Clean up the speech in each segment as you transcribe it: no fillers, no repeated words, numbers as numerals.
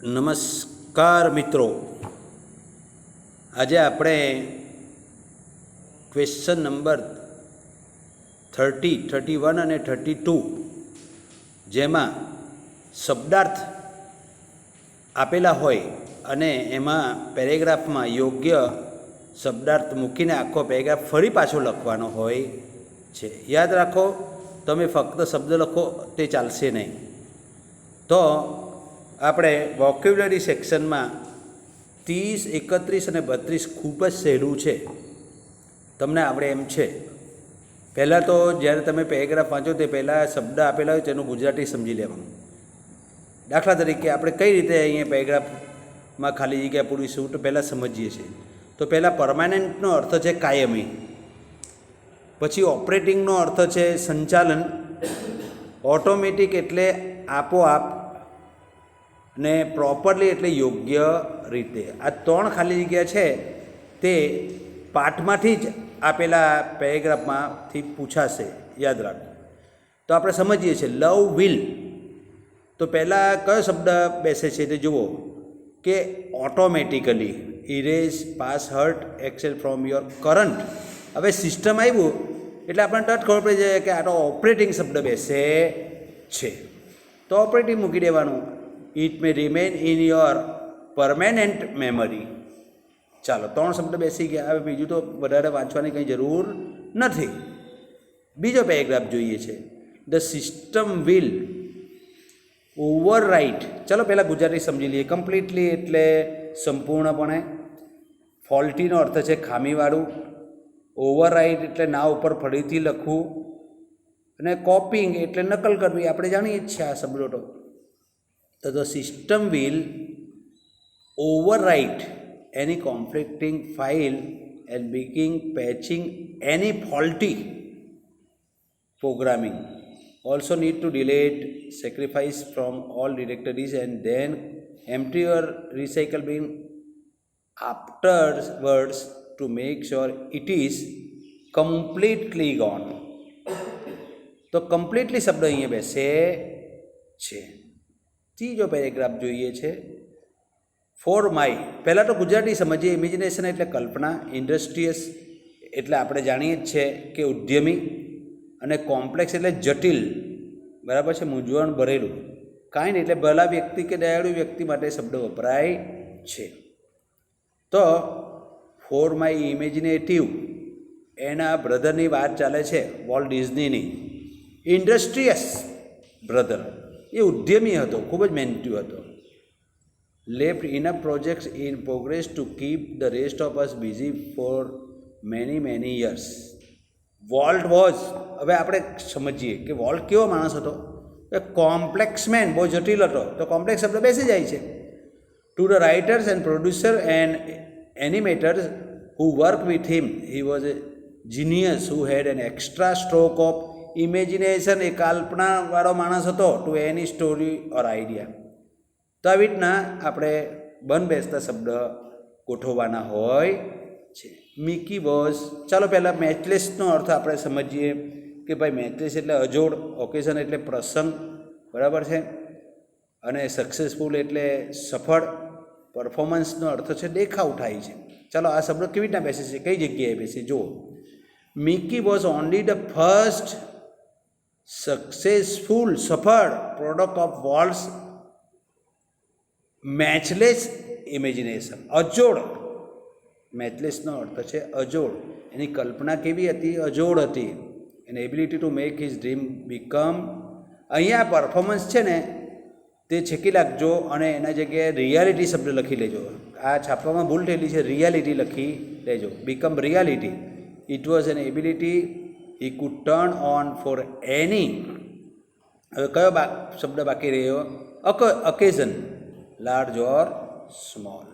નમસ્કાર મિત્રો, આજે આપણે ક્વેશ્ચન નંબર 30, 31 અને 32 જેમાં શબ્દાર્થ આપેલા હોય અને એમાં પેરેગ્રાફમાં યોગ્ય શબ્દાર્થ મૂકીને આખો પેરેગ્રાફ ફરી પાછો લખવાનો હોય છે. યાદ રાખો, તમે ફક્ત શબ્દ લખો તે ચાલશે નહીં. તો આપણે વોકેબ્યુલરી સેક્શનમાં 30, 31 અને 32 ખૂબ જ સહેલું છે, તમને આવડે એમ છે. પહેલાં તો જ્યારે તમે પેરેગ્રાફ વાંચો તે પહેલાં શબ્દ આપેલા હોય તેનું ગુજરાતી સમજી લેવાનું. દાખલા તરીકે આપણે કઈ રીતે અહીંયા પેરેગ્રાફમાં ખાલી જગ્યા પૂરીશું તો પહેલાં સમજીએ છીએ. તો પહેલાં પરમાનન્ટનો અર્થ છે કાયમી, પછી ઓપરેટિંગનો અર્થ છે સંચાલન, ઓટોમેટિક એટલે આપોઆપ, ને પ્રોપરલી એટલે યોગ્ય રીતે. આ 3 ખાલી જગ્યા છે તે પાઠમાંથી જ આપેલા પેરેગ્રાફમાંથી પૂછાશે, યાદ રાખો. તો આપણે સમજીએ છીએ લવ વિલ. તો પહેલાં કયો શબ્દ બેસે છે તે જુઓ કે automatically, erase, pass, hurt, excel from your current. હવે સિસ્ટમ આવ્યું એટલે આપણને તરત ખબર પડી જાય કે આ તો ઓપરેટિંગ શબ્દ બેસે છે, તો ઓપરેટિંગ મૂકી દેવાનું. It may remain in your permanent memory. ચાલો, 3 શબ્દ બેસી ગયા. હવે બીજું તો વધારે વાંચવાની કંઈ જરૂર નથી. બીજો પેરેગ્રાફ જોઈએ છે. The system will overwrite. ચાલો પહેલાં ગુજરાતી સમજી લઈએ. કમ્પ્લીટલી એટલે સંપૂર્ણપણે. ફોલ્ટીનો અર્થ છે ખામીવાળું. ઓવરરાઇટ એટલે ના ઉપર ફરીથી લખવું. અને કોપિંગ એટલે નકલ કરવી. આપણે જાણીએ જ છીએ આ શબ્દો તો. તો the system will overwrite any conflicting file and begin patching any faulty programming. Also need to delete, sacrifice from all directories and then empty your recycle bin afterwards to make sure it is completely gone. તો completely શબ્દ અહીંયા બેસે છે. ત્રીજો paragraph જોઈએ છે for my. પહેલાં તો ગુજરાતી સમજીએ. ઇમેજિનેશન એટલે કલ્પના, ઇન્ડસ્ટ્રીયસ એટલે આપણે જાણીએ જ છે કે ઉદ્યમી, અને કોમ્પ્લેક્સ એટલે જટિલ, બરાબર છે, મૂંઝવણ ભરેલું. કાંઈ નહીં એટલે ભલા વ્યક્તિ કે દયાળુ વ્યક્તિ માટે શબ્દ વપરાય છે. તો ફોર માય ઇમેજિનેટિવ એના બ્રધરની વાત ચાલે છે, વોલ્ટ ડિઝનીની. ઇન્ડસ્ટ્રીયસ બ્રધર, એ ઉદ્યમી હતો, ખૂબ જ મહેનતુ હતો. Left enough projects in progress to keep the rest of us busy for many years. Volt was, હવે આપણે સમજીએ કે વોલ્ટ કેવો માણસ હતો. એ કોમ્પ્લેક્સ મેન, બહુ જટિલ હતો. તો કોમ્પ્લેક્સ શબ્દ બેસી જાય છે. To the writers and producer and animators who work with him, he was a genius who had an extra stroke of imagination. એ કલ્પનાવાળો માણસ હતો. To any story or idea. તો આવી રીતના આપણે બંધ બેસતા શબ્દ ગોઠવવાના હોય છે. Mickey was. ચાલો પહેલાં મેચલેસનો અર્થ આપણે સમજીએ કે ભાઈ મેચલેસ એટલે અજોડ, ઓકેઝન એટલે પ્રસંગ, બરાબર છે, અને સક્સેસફુલ એટલે સફળ. પરફોર્મન્સનો અર્થ છે દેખાવ થાય છે. ચાલો આ શબ્દ કેવી રીતના બેસે છે, કઈ જગ્યાએ બેસે જુઓ. Mickey was only the first successful, સફળ પ્રોડક્ટ ઓફ વોલ્ટ્સ મેચલેસ ઇમેજિનેશન. અજોડ, મેચલેસનો અર્થ છે અજોડ. એની કલ્પના કેવી હતી? અજોડ હતી. An ability to make his dream become. અહીંયા પરફોર્મન્સ છે ને તે છેકી લાગજો અને એના જગ્યાએ રિયાલિટી શબ્દ લખી લેજો. આ છાપવામાં ભૂલ થયેલી છે, રિયાલિટી લખી લેજો. Become reality. It was an ability he could turn on for any. હવે કયો શબ્દ બાકી રહ્યો? ઓકેઝન, લાર્જ ઓર સ્મોલ.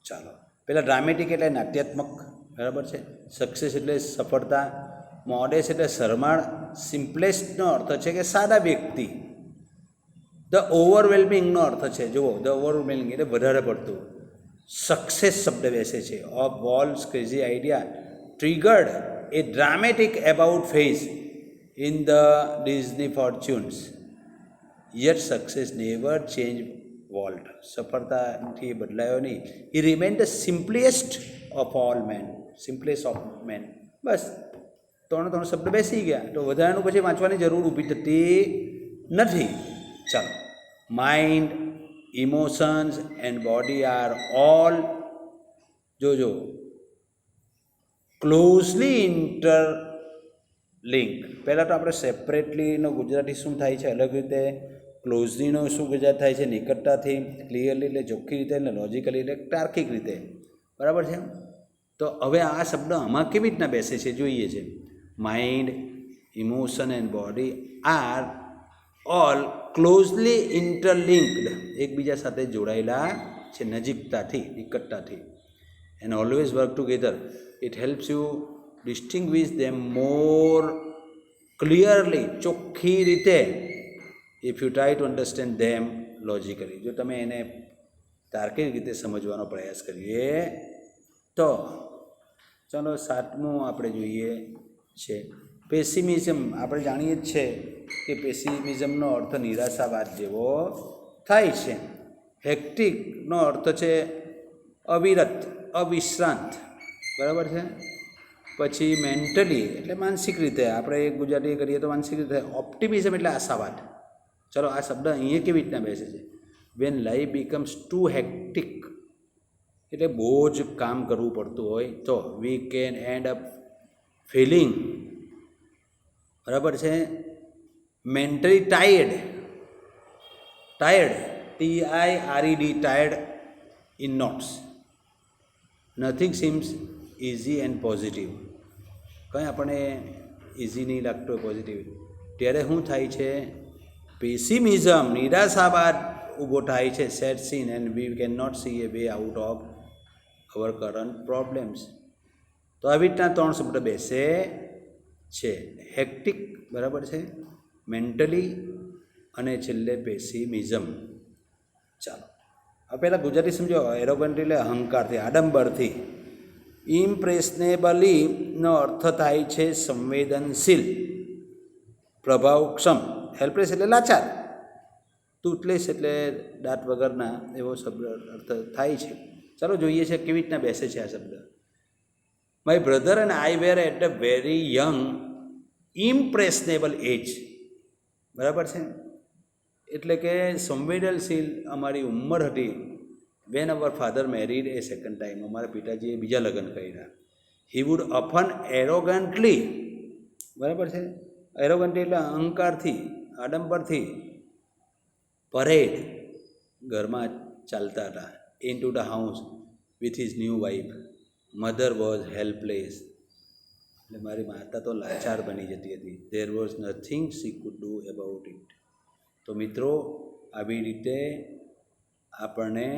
ચાલો પહેલાં ડ્રામેટિક એટલે નાટ્યાત્મક, બરાબર છે. સક્સેસ એટલે સફળતા. મોડેસ્ટ એટલે શરમાળ. સિમ્પલેસ્ટનો અર્થ છે કે સાદા વ્યક્તિ. ધ ઓવરવેલ્મિંગનો અર્થ છે, જુઓ, ધ ઓવરવેલ્મિંગ એટલે વધારે પડતું. સક્સેસ શબ્દ બેસે છે. Of walls crazy idea triggered a dramatic about phase in the Disney fortunes. Yet success never changed Walt. સફળતાથી બદલાયો નહીં. He remain the simplest of all men. Simplest of men. બસ ત્રણ શબ્દ બેસી ગયા તો વધારાનું પછી વાંચવાની જરૂર ઊભી થતી નથી. ચાલો. Mind, emotions and body are all જોજો ક્લોઝલી ઇન્ટરલિંક. પહેલાં તો આપણે સેપરેટલીનો ગુજરાતી શું થાય છે અલગ રીતે, ક્લોઝલીનો શું ગુજરાત થાય છે નિકટતાથી, ક્લિયરલી એટલે ચોખ્ખી રીતે, એટલે લોજિકલી એટલે તાર્કિક રીતે. બરાબર છે. તો હવે આ શબ્દ આમાં કેવી રીતના બેસે છે જોઈએ છે. Mind, emotion and body are all closely interlinked. એકબીજા સાથે જોડાયેલા છે નજીકતાથી, નિકટતાથી. And always work together. It helps you distinguish them more clearly, ચોખ્ખી રીતે, if you try to understand them logically. જો તમે એને તાર્કિક રીતે સમજવાનો પ્રયાસ કરીએ તો. ચાલો 7મું આપણે જોઈએ છે પેસિમિઝમ. આપણે જાણીએ જ છે કે પેસિમિઝમનો અર્થ નિરાશાવાદ જેવો થાય છે. હેક્ટિકનો અર્થ છે અવિરત, અવિશ્રાંત. બરાબર છે. પછી મેન્ટલી એટલે માનસિક રીતે, આપણે ગુજરાતી કરીએ તો માનસિક રીતે. ઓપ્ટિમિઝમ એટલે આશાવાદ. ચલો આ શબ્દ અહીંયા કેવી રીતના બેસે છે. When life becomes too hectic એટલે બહુ જ કામ કરવું પડતું હોય તો we can end up feeling. બરાબર છે. Mentally tired, TIRED, tired in notes. Nothing seems easy and positive. કંઈ આપણને ઇઝી નહીં લાગતું હોય પોઝિટિવ. ત્યારે શું થાય છે પેસિમિઝમ, નિરાશાવાદ ઊભો થાય છે. Set scene and we can not see a way out of our current problems. તો આવી રીતના 3 શબ્દ બેસે છે. હેક્ટિક, બરાબર છે, મેન્ટલી અને છેલ્લે પેસિમિઝમ. ચાલો હવે પહેલાં ગુજરાતી સમજો. એરોગન્ટ એટલે અહંકારથી, આડંબરથી. ઇમ્પ્રેશનેબલીનો અર્થ થાય છે સંવેદનશીલ, પ્રભાવક્ષમ. હેલ્પલેસ એટલે લાચાર. ટૂથલેસ એટલે દાંત વગરના, એવો શબ્દ અર્થ થાય છે. ચાલો જોઈએ છે કેવી રીતના બેસે છે આ શબ્દ. My brother and I were at a very young impressionable age. બરાબર છે. એટલે કે સંવેદનશીલ અમારી ઉંમર હતી. When our father married a second time. અમારા પિતાજીએ બીજા લગ્ન કર્યા. He would often arrogantly. બરાબર છે. એરોગન્ટલી એટલે અહંકારથી, આડંબરથી. પરેડ ઘરમાં ચાલતા હતા. Into the house with his new wife. Mother was helpless એટલે મારી માતા તો લાચાર બની જતી હતી. There was nothing she could do about it. તો મિત્રો આવી રીતે આપણને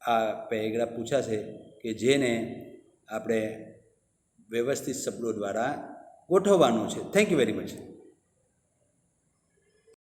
આ પેરેગ્રાફ પૂછાશે કે જેને આપણે વ્યવસ્થિત શબ્દો દ્વારા ગોઠવવાનું છે. Thank you very much.